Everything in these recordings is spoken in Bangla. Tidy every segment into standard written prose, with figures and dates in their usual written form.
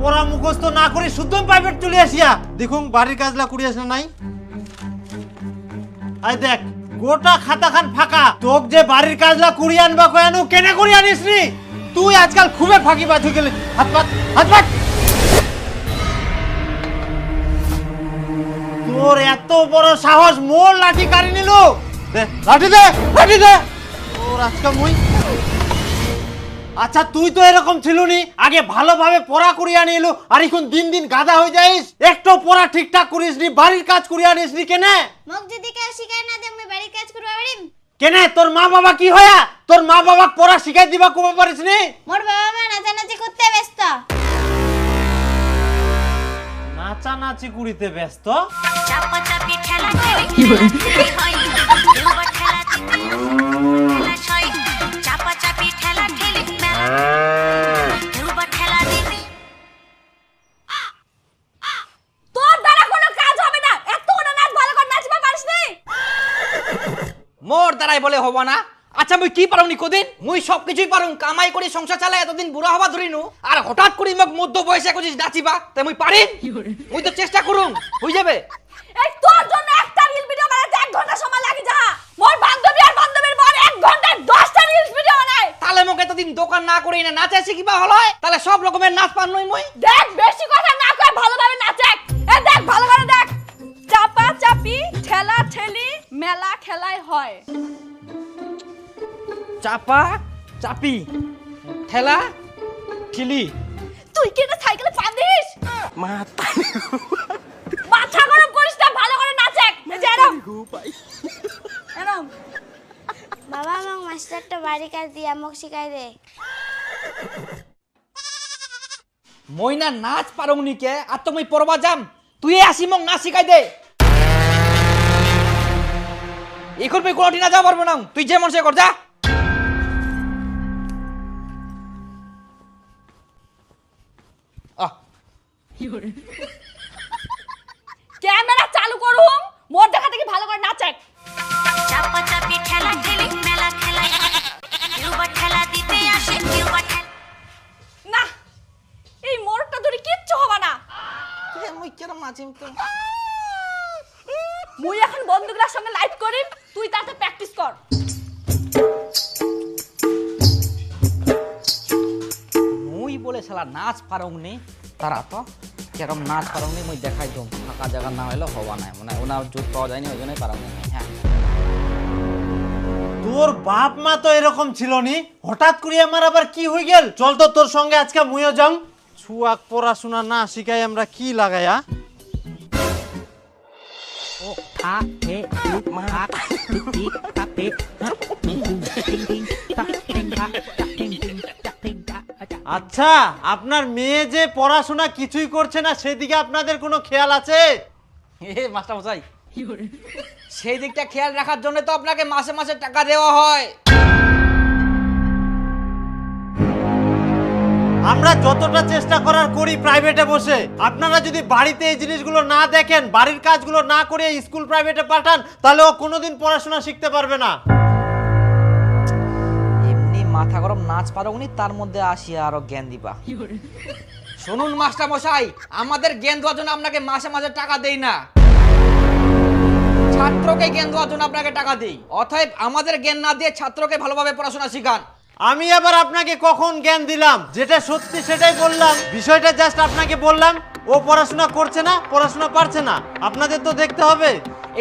পড়া মুখস্থ না করে শুদ্ধ প্রাইভেট চলে আসিয়া দেখুন বাড়ির কাজলা করি আসে নাই। আই দেখ গোটা খাতা খান ফাঁকা, তোক যে বাড়ির কাজলা করি আনবা কয়ানো কেনে করি আনিস নি? তুই আজকাল খুবই ফাঁকি বাজ হয়ে গেলে। হাত পাত হাত পাত। তোর এত বড় সাহস, মোর লাঠি কাড়ি নিল। দে লাঠি দে, লাঠি দে। তোর আজকে মুই। আচ্ছা তুই তো এরকম ছিলুনি, আগে ভালোভাবে পড়া করিয়া নিয়ে এলো, আর এখন দিন দিন গাধা হয়ে যাইস। একটু পড়া ঠিকঠাক করিস নি, বাড়ির কাজ করিয়া নিস নি কেনে? মোক যদি কেউ শিখায় না দে আমি বাড়ির কাজ করবা পারিম কেনে? তোর মা বাবা কি হয়া তোর মা বাবা পড়া শিখাই দিবা কবে পারিস নি? মোর বাবা মা নাচানাচি করতে ব্যস্ত। নাচানাচি করিতে ব্যস্ত? চাপা চাপি ঠেলা ঠেলি হয় দুবার ঠেলা ঠেলা ছয় চাপা চাপি ঠেলা ঠেলি দুবার ঠেলা দিবি। তোর দ্বারা কোনো কাজ হবে না, এত না নাচ ভালো করে নাচবা পারিস নি? মোর দ্বারাই বলে হব না? আচ্ছা মুই কি পারুনি কদিন? মুই সব কিছুই পারুম, কামাই করে সংসার চালাই এতদিন বুড়া হবা ধরিনু, আর হঠাৎ করে মোক মধ্য বয়সে কইছিস নাচিবা, তাই মুই পারিম? মুই তো চেষ্টা করুম, হই যাবে। এই তোর জন্য একটা রিল ভিডিও বানাতে 1 ঘন্টা সময় লাগে যা। মোর বান্ধবী আর বান্ধবীর বর 1 ঘন্টায় 10টা রিল ভিডিও বানায়। তাহলে মোক এতদিন দোকান না করেই না নাচে শিখিবা হলো, তাহলে সব রকমের নাচ পারনই মুই। দেখ বেশি কথা না কই ভালোভাবে নাচে। এই দেখ ভালো করে দেখ। চাপা চাপি ঠেলা ঠেলি মেলা খেলায় হয়। চাপা চাপি ঠেলা ঠেলি। তুই কি না সাইকেলে পাদিস? মাথা গরম করিস না, ভালো করে নাচে। এরম এরম। বাবা মোক মাস্টারটা বাড়ির কাজ দিয়া মোক শিখাই দে। মই না নাচ পারুনি কে, আর তো মুই পড়বা যাম, তুই আসি মোক নাচ শিখাই দে। এখন মুই কোনটি না যা পারবো না, তুই যে মন সে কর যা। ক্যামেরা চালু করুম, মোর দেখা দেখি ভালো করে নাচে। চাপা চাপি ঠেলা ঠেলি মেলা খেলা দুবার ঠেলা দিতে আসে দুবার ঠেলা। না এই মোরটা ধরে কিচ্ছু হবে না। মুই কেরম নাচিম তো? মুই এখন বন্ধুগুলোর সঙ্গে লাইভ করিম, তুই তাতে প্র্যাকটিস কর। মুই বলে শালা নাচ পারুনি, তারা তো কেরম নাচ পারুনি মুই দেখাই দম। ফাঁকা জায়গা না হইলে হওয়া নাই, মানে ওনা জোট পাওয়া যায়নি, ওই জন্যই পারুনি। হ্যাঁ তোর বাপ মা তো এরকম ছিল নি, হঠাৎ করে আমার আবার কি হয়ে গেল? চল তো তোর সঙ্গে আজকে মুইও যাম। ছুয়াক পড়াশোনা না শিখাই আমরা কি লাগাইয়া। আচ্ছা আপনার মেয়ে যে পড়াশোনা কিছুই করছে না, সেদিকে আপনাদের কোনো খেয়াল আছে? মাস্টার মশাই, সেই দিকটা খেয়াল রাখার জন্য তো আপনাকে মাসে মাসে টাকা দেওয়া হয়। আমরা যতটা চেষ্টা করার করি প্রাইভেটে বসে, আপনারা যদি বাড়িতে এই জিনিসগুলো না দেখেন, বাড়ির কাজগুলো না করে স্কুল প্রাইভেটে পাঠান, তাহলে ও কোনোদিন পড়াশোনা শিখতে পারবে না। এমনি মাথা গরম নাচ পারোনি, তার মধ্যে আসিয়া আরো জ্ঞান দিবা। শুনুন মাস্টার মশাই, আমাদের জ্ঞান দেওয়ার জন্য আপনাকে মাসে মাসে টাকা দেই না, ছাত্রকে জ্ঞান দেওয়ার জন্য আপনাকে টাকা দেই। অতএব আমাদের জ্ঞান না দিয়ে ছাত্রকে ভালোভাবে পড়াশোনা শিখান। আমি আবার আপনাকে কখন জ্ঞান দিলাম? যেটা সত্যি সেটাই বললাম, বিষয়টা জাস্ট আপনাকে বললাম। ও পড়াশোনা করছে না, পড়াশোনা পারছে না, আপনাদের তো দেখতে হবে।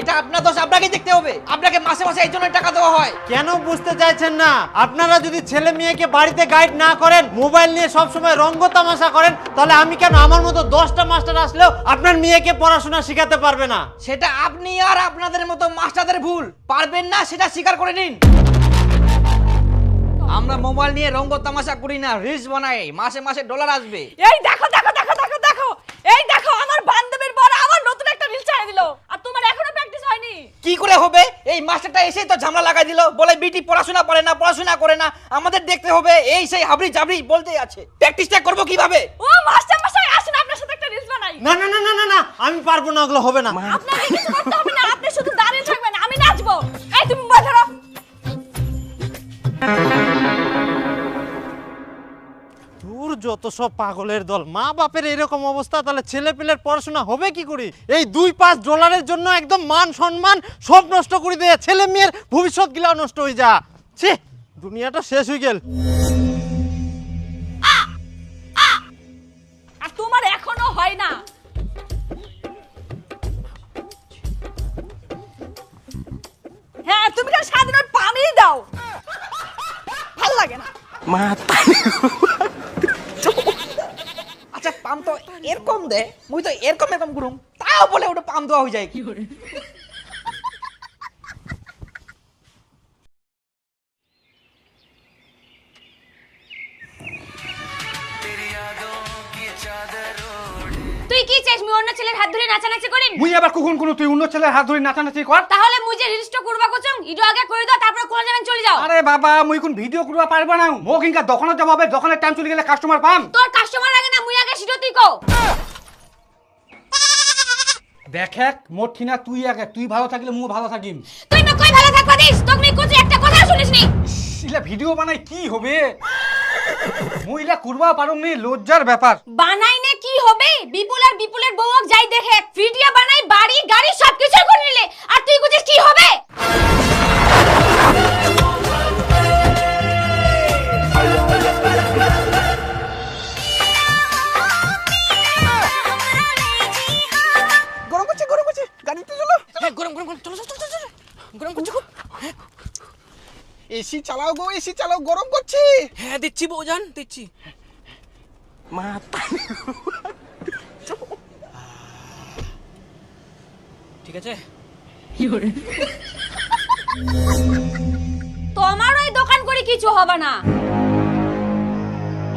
এটা আপনার দোষ, আপনাকে দেখতে হবে। আপনাকে মাসে মাসে এই জন্য টাকা দেওয়া হয়। কেন বুঝতে চাইছেন না? আপনারা যদি ছেলে মেয়েকে বাড়িতে গাইড না করেন, মোবাইল নিয়ে সব সময় রঙ্গ তামাশা করেন, তাহলে আমি কেন আমার মতো 10টা মাস্টার আসলেও আপনার মেয়েকে পড়াশোনা শেখাতে পারবে না? সেটা আপনি আর আপনাদের মতো মাস্টারদের ভুল। পারবেন না সেটা স্বীকার করে নিন। আমরা মোবাইল নিয়ে রঙ্গ তামাশা করি না, রিলস বানাই, মাসে মাসে ডলার আসবে। এই দেখো দেখো দেখো দেখো দেখো, এই দেখো আমার বান্ধবীর বর আবার নতুন একটা রিল ছেড়ে দিল, আর তোমার এখনো প্র্যাকটিস হয়নি। কি করে হবে? এই মাস্টারটা এসেই তো ঝামেলা লাগাই দিল, বলে বিটি পড়াশোনা পারে না, পড়াশোনা করে না, আমাদের দেখতে হবে, এই সেই হাবড়ি জাবড়ি বলতে আছে। প্র্যাকটিসটা করব কিভাবে? ও মাস্টার মশাই আসুন আপনার সাথে একটা রিলস বানাই। না না না না না না, আমি পারবো না, ওগুলো হবে না। আপনাকে কিছু করতে হবে না, আপনি শুধু দাঁড়িয়ে থাকবেন, আমি নাচবো। এই তুমি মোবাইল ধরো। তোর যত সব পাগলের দল, মা বাপের এরকম অবস্থা, তাহলে ছেলে পেলের পড়াশোনা হবে কি করে? এই $2-5 জন্য একদম মান সম্মান সব নষ্ট করে দেয়, ছেলে মেয়ের ভবিষ্যৎ গিলা নষ্ট হয়ে যা। ছি, দুনিয়াটা শেষ হয়ে গেল। আর তোমার এখনো হয় না। হ্যাঁ, তুমি খালি সারাদিন ওই পানি দাও, ভাল লাগে না। আচ্ছা পাম তো এরকম দে, মুই তো এরকম এরকম করুম, তাও বলে ওটা পাম দেওয়া হয়ে যায়। তুই কি চাস মুই অন্য ছেলের হাত ধরে নাচানাচি করিম? মুই আবার কখন কোন তুই অন্য ছেলের হাত ধরে নাচানাচি কর? তাহলে মুই যে রিলসটা করবা কচং ইডো আগে করে দাও, তারপর কোন যাবেন চলে যাও। আরে বাবা মুই কোন ভিডিও করবা পারবা না, মোক ইনকা দোকানে যাব হবে, দোকানের টাইম চলে গেলে কাস্টমার পাম। তোর কাস্টমার লাগে না, মুই আগে সিটো তুই কও। দেখ মোর ঠিনা তুই আগে, তুই ভালো থাকলে মু ভালো থাকিম। তুই না কই ভালো থাকবা দিস, তোক নি কুচি একটা কথা শুনিসনি। ইলা ভিডিও বানাই কি হবে? মুই ইলা করবা পারুম নি, লজ্জার ব্যাপার। বানাই নে কি হবে? বিপুলের বউক যাই দেখে ভিডিও বানাই, বাড়ি গাড়ি সবকিছু করে নিলে, আর তুই কুচিস কি হবে? গরম করছে গাড়িতে চলো। হ্যাঁ গরম চলো গরম করছে খুব। এসি চালাও গো, এসি চালাও, গরম করছে। হ্যাঁ দিচ্ছি বউজান, দিচ্ছি। ঠিক আছে। তোমার ওই দোকান করে কিছু হবে না।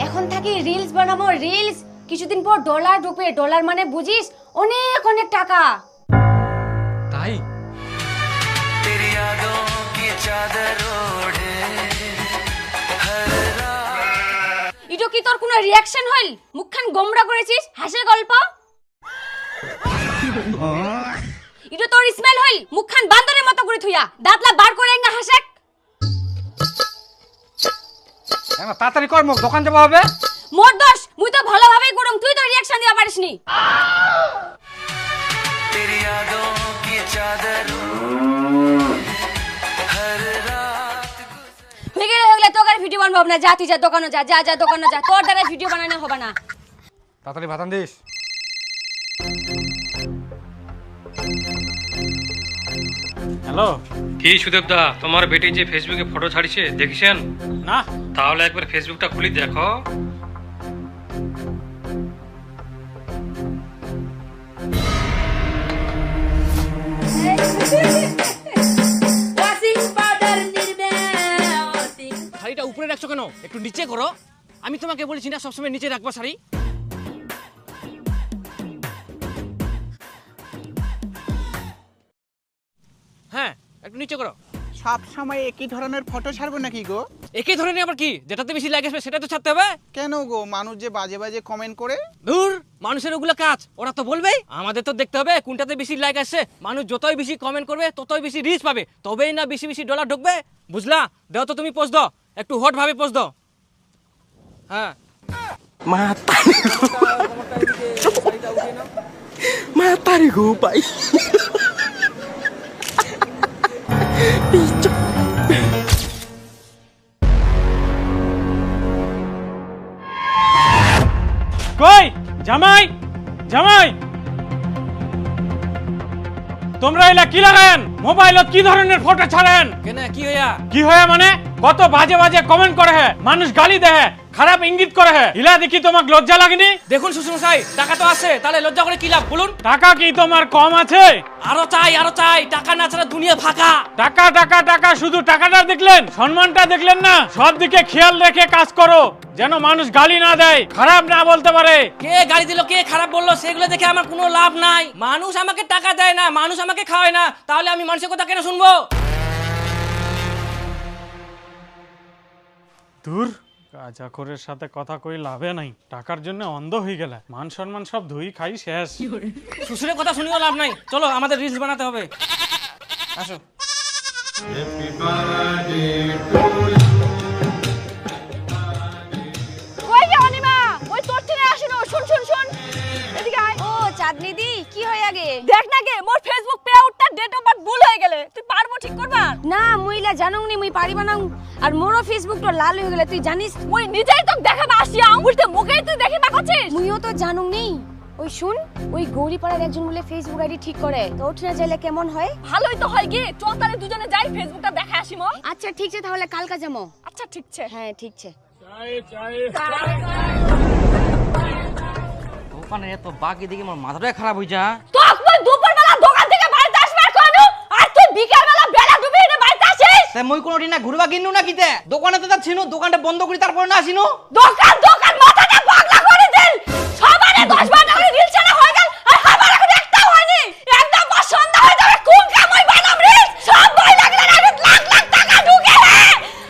এখন থাকি রিলস বানাবো, রিলস। কিছুদিন পর ডলার ঢুকবে, ডলার মানে বুঝিস অনেক অনেক টাকা। তাই ইটো কি তোর কোনো রিঅ্যাকশন হইল? মুখখান গোমড়া করেছিস, হাসির গল্প। ইটো তোর স্মেল হইল, মুখখান বান্দরের মতো করে থুইয়া, দাঁতলা বার করে এঙ্গা হাসেক। না তাড়াতাড়ি কর, মোক দোকান যাব হবে। মোর দোষ, মুই তো ভালোভাবেই করুম, তুই তো রিঅ্যাকশন দিবা পারিসনি। হয়ে গেলে তোর ভিডিও বানাবো না, যা তুই যা দোকানে যা, যা দোকানে যা, তোর দ্বারা ভিডিও বানানো হবে না। তাড়াতাড়ি ভাতান দিস। হ্যালো, কি সুদেব দা, তোমার বেটি যে ফেসবুকে ফটো ছাড়িছে দেখেছেন? না তাহলে একবার ফেসবুকটা খুলি দেখো। শাড়িটা উপরে রাখছো কেন? একটু নিচে করো। আমি তোমাকে বলেছি না সবসময় নিচে রাখবা শাড়ি। হ্যাঁ একটু নিচে করো। সব সময় একই ধরনের ফটো ছাড়বো নাকি গো? একই ধরনের আবার কি? যেটাতে বেশি লাইক আসবে সেটা তো ছাড়তে হবে। কেন গো, মানুষ যে বাজে বাজে কমেন্ট করে। ধুর, মানুষের ওগুলো কাজ, ওরা তো বলবেই। আমাদের তো দেখতে হবে কোনটাতে বেশি লাইক আসছে। মানুষ যতই বেশি কমেন্ট করবে ততই বেশি রিচ পাবে, তবেই না বেশি বেশি ডলার ঢুকবে। বুঝলা? দাও তো তুমি পোস্ট দাও, একটু হট ভাবে পোস্ট দাও। হ্যাঁ মাতারি গো ভাই। কই জামাই, জামাই তোমরা এলা কি লাগান? মোবাইলত কি ধরনের ফটো ছাড়েন? কেন কি হইয়া? কি হয় মানে কত বাজে বাজে কমেন্ট করে হে, মানুষ গালি দেয়, খারাপ ইঙ্গিত করে হে, ইলা দেখি তোমাক লজ্জা লাগেনি? দেখুন শ্বশুরমশাই, টাকা তো আছে, তাহলে লজ্জা করে কি লাভ বলুন? টাকা কি তোমার কম আছে? আরো চাই, টাকা না ছাড়া দুনিয়া ফাঁকা। টাকা টাকা টাকা, শুধু টাকাটা দেখলেন, সম্মানটা দেখলেন না? সব দিকে খেয়াল রেখে কাজ করো, যেন মানুষ গালি না দেয়, খারাপ না বলতে পারে। কে গালি দিল, কে খারাপ বললো, সেগুলো দেখে আমার কোনো লাভ নাই। মানুষ আমাকে টাকা দেয় না, মানুষ আমাকে খাওয়ায় না, তাহলে আমি মানুষের কথা কেন শুনবো? দূর, গাঁজাখোরের সাথে কথা কই লাভে নাই, টাকার জন্য অন্ধ হয়ে গেলে মান সম্মান সব ধুই খাই শেষ। শ্বশুরের কথা শুনিও লাভ নাই, চলো আমাদের রিলস বানাতে হবে, আসো। কই যাও নিমা? চাঁদনি দি কি হয় আগে দেখ না গে মোর ফেসবুক পে আউটটা ডেট অফ বার্থ ভুল হয়ে গেলে তুই পারবো ঠিক করবা না মুইলা জানুং নি মুই পারিবা না আর মোরও ফেসবুক তো লাল হয়ে গেলে তুই জানিস মুই নিজেই তো দেখাবা আসিয়া উল্টে মুখেই তুই দেখিবা করছিস মুইও তো জানুং নি ওই শুন ওই গৌরীপাড়ার একজন বলে ফেসবুক আইডি ঠিক করে তো ওঠনা চাইলে কেমন হয় ভালোই তো হয় গে চল তাহলে দুজনে যাই ফেসবুকটা দেখে আসিমো আচ্ছা ঠিক আছে তাহলে কালকা যাবো আচ্ছা ঠিক আছে হ্যাঁ ঠিক আছে দোকানে এত বাকি দেখি আমার মাথাটাই খারাপ হয়ে যা তোক মই দুপুরবেলা দোকান থেকে বাড়িতে আসবার কোনু আর তুই বিকালবেলা বেলা ডুবে এনে বাড়িতে আসিস তাই মই কোনোদিন না ঘুরবা কিনু না কিতে দোকানে তো ছিনু দোকানটা বন্ধ করি তারপর না আসিনু দোকান মাথাটা পাগলা করে দিল সবারে 10 টাকা রিলস না হয়ে গেল আর আমার এখন একটাও হয়নি একদম পছন্দ হয়ে যাবে কোন কামই বানাম রে সব বই লাগলে না লাখ লাখ টাকা ঢুকে হে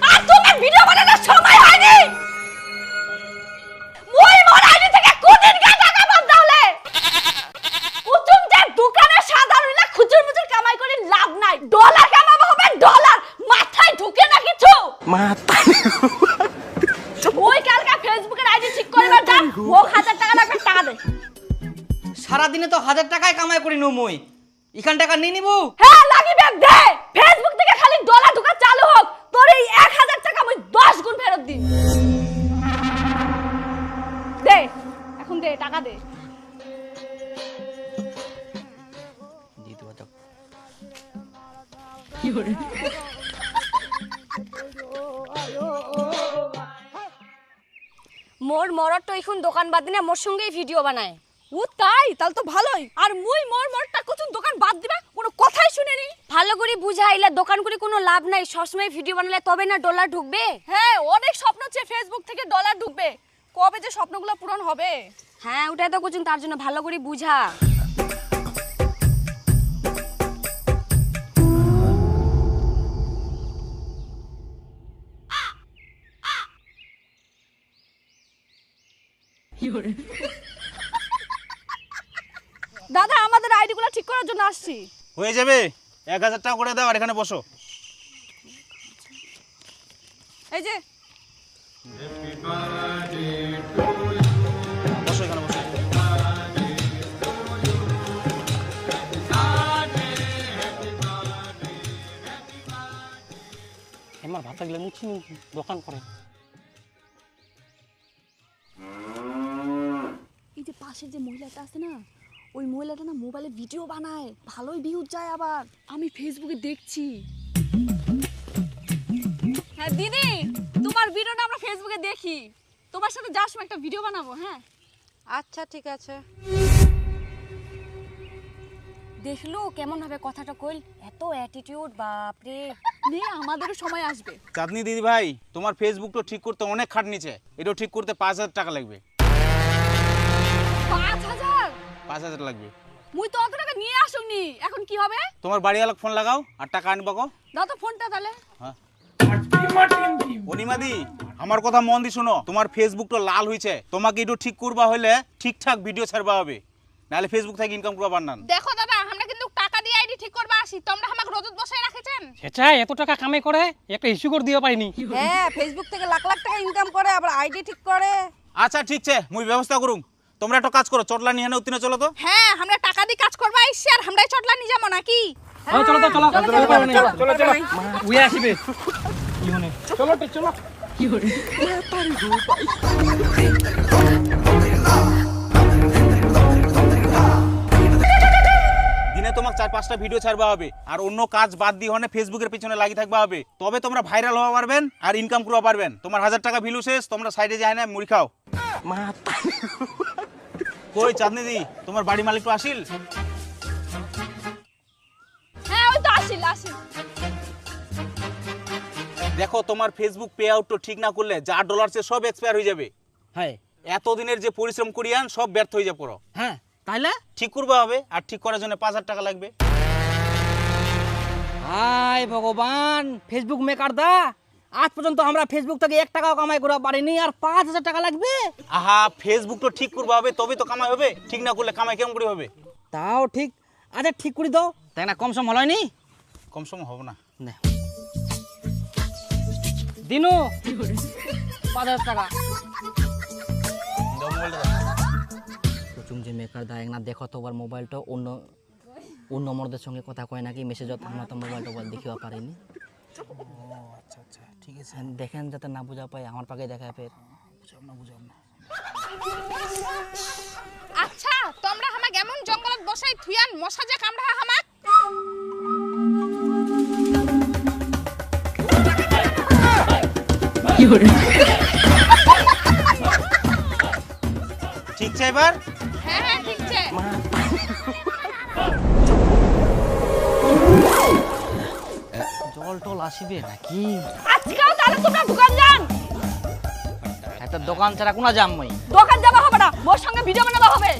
আর তুমি ভিডিও বানানোর সময় হয়নি মই মোর আইডি থেকে কোদিন কে টাকা পাব তাহলে কুচুম যে দোকানে সাধারণ না খুচুর মুচুর কামাই করে লাভ নাই ডলার কামাবো হবে ডলার মাথায় ঢুকে না কিছু ওই কালকা ফেসবুকের আইডি ঠিক করবার যা ও 1000 টাকা লাগবে টাকা দে সারা দিনে তো 1000 টাকায় কামাই করি নু মই এখান টাকা নিয়ে নিবো হ্যাঁ লাগিবে দে ফেসবুক থেকে খালি ডলার ঢোকা চালু হোক তোর এই 1000 টাকা আমি 10 গুণ ফেরত দিই দে এখন দে টাকা দে জিতু বাজাও মোর মরদ তো এখন দোকান বাদ দিনে মোর সঙ্গেই ভিডিও বানায় ও তাই তাহলে তো ভালোই আর মুই মোরটা কুচুন দোকান বাদ দিবা কোনো কথাই শুনেনি ভালো করে বুঝাইলা দোকান করে কোনো লাভ নাই সবসময় ভিডিও বানালে তবে না ডলার ঢুকবে হ্যাঁ অনেক স্বপ্ন আছে ফেসবুক থেকে ডলার ঢুকবে কবে যে স্বপ্নগুলো পূরণ হবে হ্যাঁ ওটাই তো কুচুন তার জন্য ভালো করে বুঝা দাদা আমাদের আইডিগুলো ঠিক করার জন্য আসছি হয়ে যাবে 1000 টাকা করে দাও আর এখানে বসো এই যে বসো এখানে বসো আমার ভাতা গেলে নিচ্ছি দোকান করে এই যে পাশের যে মহিলাটা আছে না ওই মহিলাটা না মোবাইলে ভিডিও বানায় ভালোই ভিউজ যায় আবার আমি ফেসবুকে দেখছি হ্যাঁ দিদি তোমার ভিডিওটা আমরা ফেসবুকে দেখি তোমার সাথে যাওয়ার সময় একটা ভিডিও বানাবো হ্যাঁ আচ্ছা ঠিক আছে দেখলো কেমন হবে কথাটা কইল এত অ্যাটিটিউড বাপ রে নে আমাদেরও সময় আসবে চাঁদনি দিদি ভাই তোমার ফেসবুকটা ঠিক করতে অনেক খাটনিছে এটাও ঠিক করতে 5000 টাকা লাগবে 5000 5000 লাগবে মুই তো অত টাকা নিয়ে আসুনি এখন কি হবে তোমার বাড়িওয়ালা ফোন লাগাও আর টাকা আনবা কো দাও তো ফোনটা তাহলে হ্যাঁ অনিমাদি আমার কথা মন দি শোনো তোমার ফেসবুকটা লাল হইছে তোমাকে একটু ঠিক করবা হইলে ঠিকঠাক ভিডিও ছাড়বা হবে নাহলে ফেসবুক থেকে ইনকাম করবা পারনা দেখো দাদা আমরা কিন্তু টাকা দিয়ে আইডি ঠিক করবা আসি তোমরা আমাকে রোজত বসায় রাখেছেন সেটা এত টাকা কামাই করে একটা ইস্যু করে দিও পারিনি হ্যাঁ ফেসবুক থেকে লাখ লাখ টাকা ইনকাম করে আবার আইডি ঠিক করে আচ্ছা ঠিক আছে মুই ব্যবস্থা করুম তোমরা একটা কাজ করো চটলা নিয়ে উত্তীর্ণ চলো তো হ্যাঁ আমরা টাকা দিয়ে কাজ করবা আইছি আর আমরাই চটলা নিয়ে যাবো নাকি চলো তো চলো চলো চলো উয়ে আসবে কি হনে চলো তো চলো কি হরে দিনে তোমার 4-5টা ভিডিও ছাড়বা হবে আর অন্য কাজ বাদ দিয়ে হনে ফেসবুকের পিছনে লাগি থাকবা হবে তবে তোমরা ভাইরাল হওয়া পারবেন আর ইনকাম করবা পারবেন তোমার 1000 টাকা ভ্যালু শেষ তোমরা সাইডে যায় না মুড়ি খাও কই চাঁদনি দি তোমার বাড়ি মালিক তো আসিল হ্যাঁ ওই তো আসিল দেখো তোমার ফেসবুক পে আউট তো ঠিক না করলে যা ডলার সে সব এক্সপায়ার হয়ে যাবে হ্যাঁ এতদিনের যে পরিশ্রম করিয়ান সব ব্যর্থ হয়ে যাবে পুরো হ্যাঁ তাইলে ঠিক করবা হবে আর ঠিক করার জন্য 5000 টাকা লাগবে হায় ভগবান ফেসবুক মেকার দা আজ পর্যন্ত আমরা ফেসবুক থেকে 1 টাকাও কামাই করা পারিনি আর 5000 টাকা লাগবে আহা ফেসবুক তো ঠিক করবা হবে তবে তো কামাই হবে ঠিক না করলে কামাই কেমন করে হবে তাও ঠিক আচ্ছা ঠিক করে দাও তাই না কম সম হলয়নি কম সম হবে না দিনু 5000 টাকা দাও মোবাইলটা দাও। কুচুম যে মেকার দরকার দেয় না, দেখো তো ওর মোবাইলটা অন্য অন্য মরদের সঙ্গে কথা কয় নাকি মেসেজত, আমরা তো মোবাইল টোবাইল দেখিও পারিনি। আচ্ছা আচ্ছা ঠিক আছে, দেখেন যাতে না বুঝা পাই, আমার পাকে দেখা ফের। বুঝাম না। আচ্ছা তোমরা হামাক এমন জঙ্গলত বসাই থুয়ান মশা যে কামড়া হামাক। ঠিক আছে এবার হ্যাঁ হ্যাঁ ঠিক আছে। জল টল আসিবে নাকি? আজকাল তাহলে তোমরা দোকান যান। একটা দোকান ছাড়া কোনা যাম মই? দোকান যাবা হবে না, মোর সঙ্গে ভিডিও বানাবা হবে।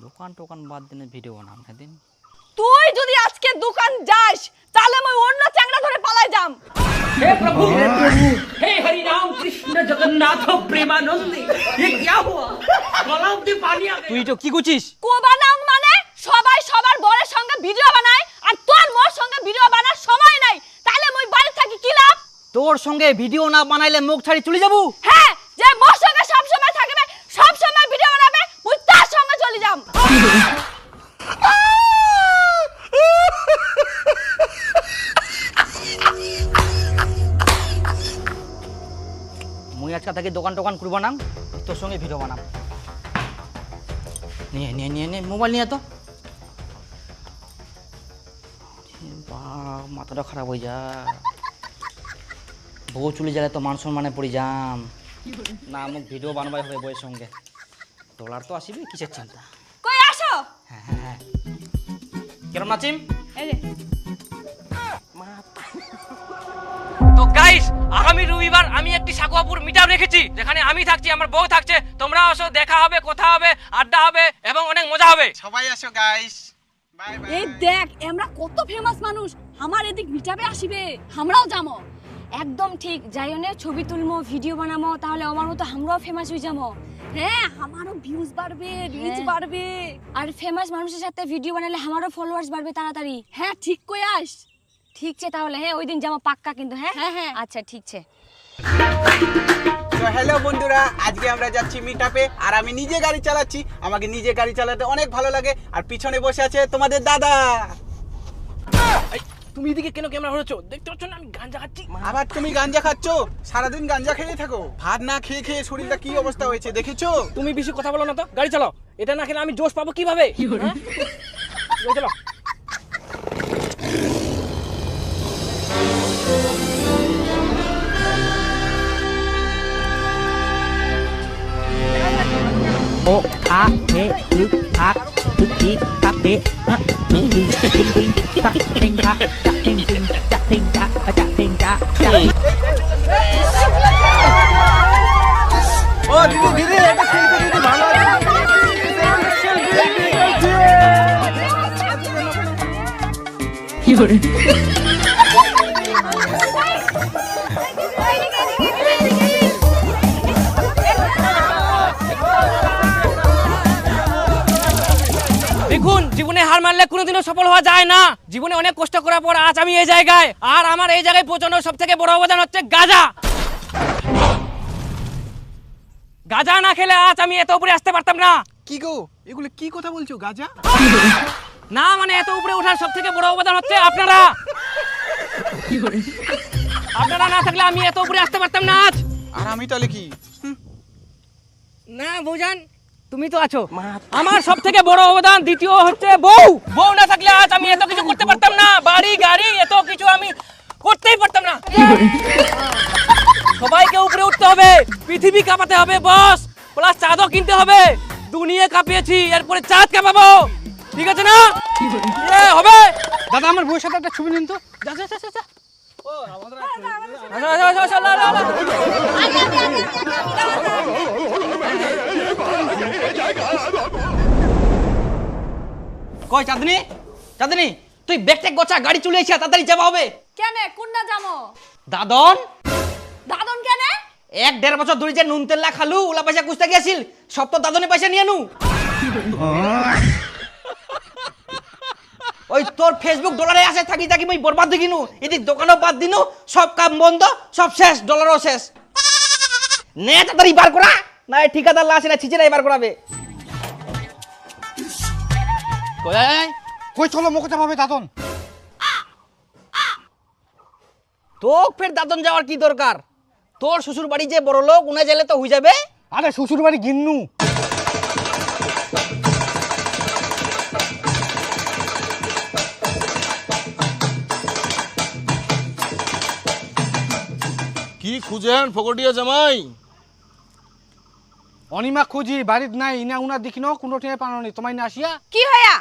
দোকান টোকান বাদ দিনে ভিডিও বানাম সেদিন। তুই যদি আজকে দোকান যাস তাহলে আমি অন্য চ্যাংড়া ধরে পালাই যাম। हे प्रभु हे हरि राम कृष्ण जगन्नाथ प्रेमानंदी ये क्या हुआ गला में पानी आ गया। তুই তো কি গুছিস? কো বানাও মানে সবাই সবার বরের সঙ্গে ভিডিও বানায় আর তোর মোর সঙ্গে ভিডিও বানার সময় নাই, তাহলে মই বাড়ি থাকি কি লাভ? তোর সঙ্গে ভিডিও না বানাইলে মুখ ছাড়ি চলে যাবো। হ্যাঁ, যে মোর সঙ্গে সব সময় থাকবে, সব সময় ভিডিও বানাবে, মই তার সঙ্গে চলে যাম। মুই আজকে থেকে দোকান টোকান করবো না, তোর সঙ্গে ভিডিও বানাম। নিয়ে নিয়ে নিয়ে নিয়ে মোবাইল নিয়ে তো। মাথাটা খারাপ হয়ে যা, বউ চলে গেলে তো মান সম্মানে পড়ে যাম না, মোক ভিডিও বানবাই হবে বউয়ের সঙ্গে। ডলার তো আসিবে, কিসের চিন্তা। কই আসো। হ্যাঁ হ্যাঁ হ্যাঁ, কেরম নাচিম? এই যে তো গাইস, আগামী রবিবার আমি একটি সাকুয়াপুর মিটআপ রেখেছি, যেখানে আমি থাকছি, আমার বউ থাকছে। তোমরা আসো, দেখা হবে, কথা হবে, আড্ডা হবে এবং অনেক মজা হবে। সবাই আসো গাইস, বাই বাই। এই দেখ আমরা কত ফেমাস মানুষ, আমার এদিক মিটাবে আসিবে, আমরাও যাবো। একদম ঠিক, যাইওনে ছবি তুলমো, ভিডিও বানামো, তাহলে আমার মতো আমরাও ফেমাস হয়ে যাবো। হ্যাঁ আমারও ভিউজ বাড়বে, রিচ হ্যাঁ। বাড়বে। আর ফেমাস মানুষের সাথে ভিডিও বানালে আমারও ফলোয়ার্স বাড়বে তাড়াতাড়ি। হ্যাঁ ঠিক কই আস। ঠিক আছে তাহলে, হ্যাঁ ওই দিন যাবো পাক্কা কিন্তু। হ্যাঁ হ্যাঁ হ্যাঁ আচ্ছা ঠিক আছে। তো হ্যালো বন্ধুরা, আজকে আমরা যাচ্ছি মিটআপে আর আমি নিজে গাড়ি চালাচ্ছি। আমাকে নিজে গাড়ি চালাতে অনেক ভালো লাগে। আর পিছনে বসে আছে তোমাদের দাদা। তুমি এদিকে কেন ক্যামেরা ধরেছো? দেখতে পাচ্ছ না আমি গাঞ্জা খাচ্ছি? আবার তুমি গাঞ্জা খাচ্ছ? সারাদিন গাঞ্জা খেয়ে থাকো, ভাত না খেয়ে খেয়ে শরীরটা কি অবস্থা হয়েছে দেখেছো? তুমি বেশি কথা বলো না তো, গাড়ি চালাও। এটা না খেলে আমি জোশ পাবো কিভাবে? হ্যাঁ? গাড়ি চালাও। ও আ এ উ আ উ ই তা এ আ উ ই টিং টা টিং টা টিং টিং টা টিং টা টিং টা। ও দিদি দিদি, এটা খেলতে দিদি ভালো কি করে? দেখুন, জীবনে হার মানলে কোনোদিনও সফল হওয়া যায় না। জীবনে অনেক কষ্ট করার পর আজ আমি এই জায়গায়, আর আমার এই জায়গায় পৌঁছানোর সব থেকে বড় অবদান হচ্ছে গাঁজা। গাঁজা না খেলে আজ আমি এত উপরে আসতে পারতাম না। কি গো, এগুলো কি কথা বলছো? গাঁজা না মানে এত উপরে ওঠার সব থেকে বড় অবদান হচ্ছে আপনারা। আপনারা না থাকলে আমি এত উপরে আসতে পারতাম না আজ। আর আমি তাহলে কি? না বৌজান, তুমি তো আছো। আমার সব থেকে বড় অবদান দ্বিতীয় হচ্ছে বউ। বউ না থাকলে আজ আমি এত কিছু করতে পারতাম না, বাড়ি গাড়ি এত কিছু আমি করতেই পারতাম না। সবাইকে উপরে উঠতে হবে, পৃথিবী কাঁপাতে হবে বস, প্লাস চাঁদও কিনতে হবে। দুনিয়া কাঁপিয়েছি, এরপরে চাঁদ কাঁপাবো, ঠিক আছে না? হবে। দাদা আমার বউয়ের সাথে একটা ছবি নিন তো। যা যা যা যা। আসো, আসো, আসো, লা, লা, লা। কই চাঁদনি, চাঁদনি তুই ব্যাগ ট্যাগ গোছা, গাড়ি চলে এসে তাড়াতাড়ি যাওয়া হবে। কেনে কোনটা যাবো? দাদন দাদন কেনে? 1-1.5 বছর ধরে যে নুন তেল খালু ওলা পয়সা কুস্তা গেছিল, সব তো দাদনে পয়সা নিয়ে নু। ওই তোর ফেসবুক ডলারে আসে থাকি থাকি মই বরবাদ দিনু, এদিক দোকানও বাদ দিনু, সব কাম বন্ধ, সব শেষ, ডলারও শেষ। নে তাড়াতাড়ি বার করা, না এই ঠিকাদার লাশ না ছিচে এবার করাবে। কই চলো মুখে চাপাবে দাদন। তো ফের দাদন যাওয়ার কি দরকার? তোর শ্বশুর বাড়ি যে বড় লোক উনা গেলে তো হয়ে যাবে। আরে শ্বশুর বাড়ি গিন্নু। কি খুঁজেন ফকটিয়া জামাই? অনিমা খুঁজি বাড়িত নাই, ইনা উনা দেখি ন কোনো টেনে পানো নি তোমায় না আসিয়া। কি হয়া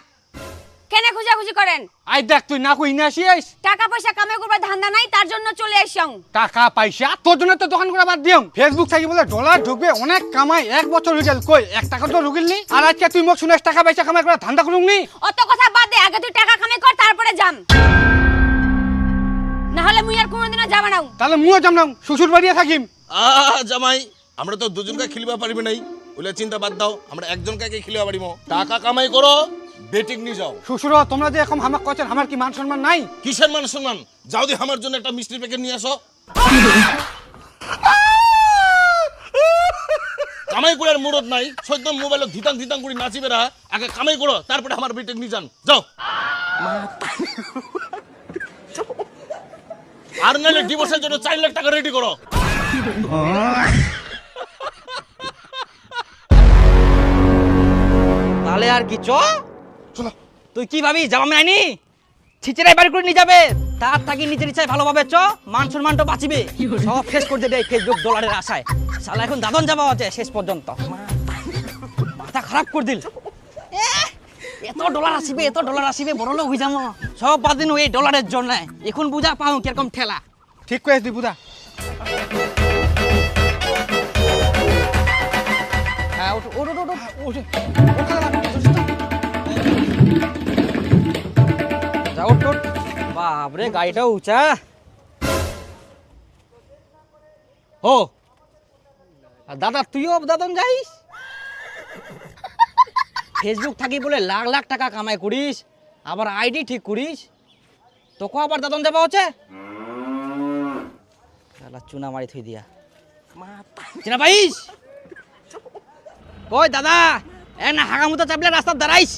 কেনে খুঁজাখুঁজি করেন? আই দেখ তুই না কই ইনা আসিয়াইস। টাকা পয়সা কামে করবার ধান্দা নাই, তার জন্য চলে আইসাম। টাকা পয়সা তোর জন্য তো দোকান করা বাদ দিম। ফেসবুক থাকি বলে ডলার ঢুকবে অনেক কামাই, 1 বছর হয়ে গেল কই 1 টাকা তো ঢুকিল নি। আর আজকে তুই মোক শুনাস টাকা পয়সা কামাই করা ধান্দা করুম নি। অত কথা বাদ দে, আগে তুই টাকা কামে কর তারপরে যাম, না হলে মুই আর কোনোদিনও যাব না। তাহলে মুও যাম না, শ্বশুর বাড়িয়ে থাকিম। জামাই আমরা তো দুজনকে খিলিবা পারিবে নাই, ওইলা চিন্তা বাদ দাও, আমরা একজনকে খিলিবা পারিব। টাকা কামাই করো, বেটিং নিয়ে যাও। শ্বশুর তোমরা যে এখন আমাক কইছেন, আমার কি মান সম্মান নাই? কিসের মান সম্মান? যাও দি আমার জন্য একটা মিষ্টির প্যাকেট নিয়ে আসো। কামাই করার মুরত নাই, সৈদ্য মোবাইলে ধিতাং ধিতাং করে নাচিবে রা। আগে কামাই করো, তারপরে আমার বেটিং নিয়ে যান, যাও। আর নাহলে ডিভোর্সের জন্য 4 লাখ টাকা রেডি করো। তাহলে আর কি চ চলো। তুই কি ভাবি যাবা নাইনি? ছিচেরাই বাড়ি করে নিয়ে যাবে, তার থাকি নিজের ইচ্ছায় ভালোভাবে চ, মান সম্মানটা বাঁচিবে। সব শেষ করে দেয় ফেসবুক ডলারের আশায়। শালা এখন দাদন যাওয়া আছে শেষ পর্যন্ত, মাথা খারাপ করে দিল। এত ডলার আসিবে, এত ডলার আসিবে, বড় লোক হয়ে যাবো। সব বাদ দিন এই ডলারের জন্য। এখন বুঝা পাও কিরকম ঠেলা। ঠিক কইছ দি বুদা। হ্যাঁ ওঠ ওঠ ওঠ ওঠ। যাও ওঠ ওঠ। বাপরে গাড়িটা উঁচা। ও দাদা তুইও দাদন যাইস? ফেসবুক থাকি বলে লাখ লাখ টাকা কামাই করিস, আবার আইডি ঠিক করিস, তোকে আবার দাদন যাবা হচ্ছে? চুনা মারি থই দিয়া চিনা পাইস? কই দাদা এ না হাগামুতা চাপলে রাস্তার দাঁড়াইস।